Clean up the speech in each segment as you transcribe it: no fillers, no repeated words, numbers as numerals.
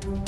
నమస్తే.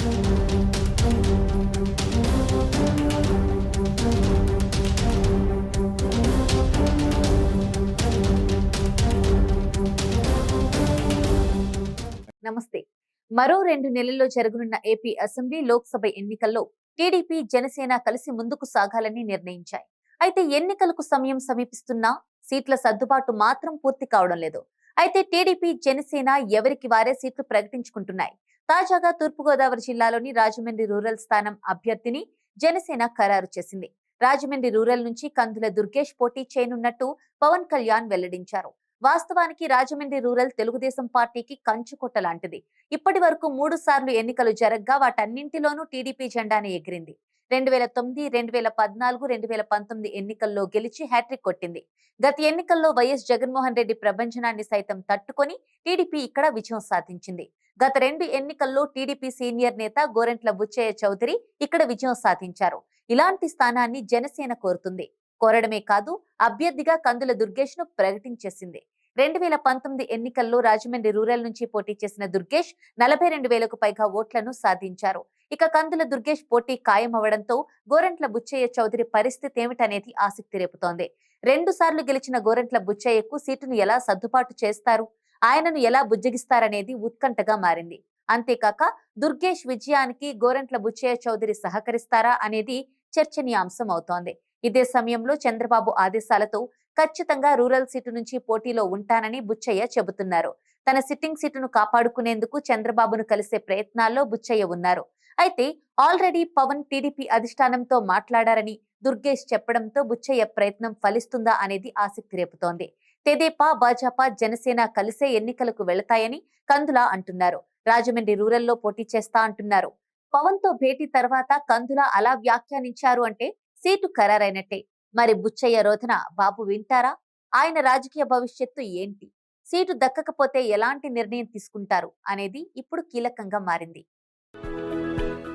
మరో 2 నెలల్లో జరగనున్న ఏపీ అసెంబ్లీ, లోక్సభ ఎన్నికల్లో టీడీపీ, జనసేన కలిసి ముందుకు సాగాలని నిర్ణయించాయి. అయితే ఎన్నికలకు సమయం సమీపిస్తున్నా సీట్ల సర్దుబాటు మాత్రం పూర్తి కావడం లేదు. అయితే టీడీపీ, జనసేన ఎవరికి వారే సీట్లు ప్రకటించుకుంటున్నాయి. తాజాగా తూర్పుగోదావరి జిల్లాలోని రాజమండ్రి రూరల్ స్థానం అభ్యర్థిని జనసేన ఖరారు చేసింది. రాజమండ్రి రూరల్ నుంచి కందుల దుర్గేష్ పోటీ చేయనున్నట్టు పవన్ కళ్యాణ్ వెల్లడించారు. వాస్తవానికి రాజమండ్రి రూరల్ తెలుగుదేశం పార్టీకి కంచుకొట్ట లాంటిది. ఇప్పటి వరకు 3 సార్లు ఎన్నికలు జరగ్గా వాటన్నింటిలోనూ టీడీపీ జెండానే ఎగిరింది. 2009, 2014, 2019 ఎన్నికల్లో గెలిచి హ్యాట్రిక్ కొట్టింది. గత ఎన్నికల్లో వైఎస్ జగన్మోహన్ రెడ్డి ప్రభంజనాన్ని సైతం తట్టుకొని టీడీపీ ఇక్కడ విజయం సాధించింది. గత 2 ఎన్నికల్లో టీడీపీ సీనియర్ నేత గోరంట్ల బుచ్చయ్య చౌదరి ఇక్కడ విజయం సాధించారు. ఇలాంటి స్థానాన్ని జనసేన కోరుతుంది. కోరడమే కాదు, అభ్యర్థిగా కందుల దుర్గేష్ ను ప్రకటించేసింది. 2019 ఎన్నికల్లో రాజమండ్రి రూరల్ నుంచి పోటీ చేసిన దుర్గేష్ 42,000కు పైగా ఓట్లను సాధించారు. ఇక కందుల దుర్గేష్ పోటీ ఖాయమవడంతో గోరంట్ల బుచ్చయ్య చౌదరి పరిస్థితి ఏమిటనేది ఆసక్తి రేపుతోంది. 2 సార్లు గెలిచిన గోరంట్ల బుచ్చయ్యకు సీటును ఎలా సర్దుబాటు చేస్తారు, ఆయనను ఎలా బుజ్జగిస్తారనేది ఉత్కంఠగా మారింది. అంతేకాక దుర్గేష్ విజయానికి గోరంట్ల బుచ్చయ్య చౌదరి సహకరిస్తారా అనేది చర్చనీయాంశం అవుతోంది. ఇదే సమయంలో చంద్రబాబు ఆదేశాలతో ఖచ్చితంగా రూరల్ సీటు నుంచి పోటీలో ఉంటానని బుచ్చయ్య చెబుతున్నారు. తన సిట్టింగ్ సీటును కాపాడుకునేందుకు చంద్రబాబును కలిసే ప్రయత్నాల్లో బుచ్చయ్య ఉన్నారు. అయితే ఆల్రెడీ పవన్ టీడీపీ అధిష్టానంతో మాట్లాడారని దుర్గేష్ చెప్పడంతో బుచ్చయ్య ప్రయత్నం ఫలిస్తుందా అనేది ఆసక్తి రేపుతోంది. తెదేపా, భాజపా, జనసేన కలిసే ఎన్నికలకు వెళతాయని కందుల అంటున్నారు. రాజమండ్రి రూరల్లో పోటీ చేస్తా అంటున్నారు. పవన్ తో భేటీ తర్వాత కందుల అలా వ్యాఖ్యానించారు అంటే సీటు ఖరారైనట్టే. మరి బుచ్చయ్య రోధన బాబు వింటారా? ఆయన రాజకీయ భవిష్యత్తు ఏంటి? సీటు దక్కకపోతే ఎలాంటి నిర్ణయం తీసుకుంటారు అనేది ఇప్పుడు కీలకంగా మారింది.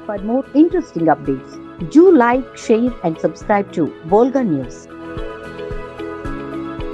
For more interesting updates, do like, share and subscribe to Volga News.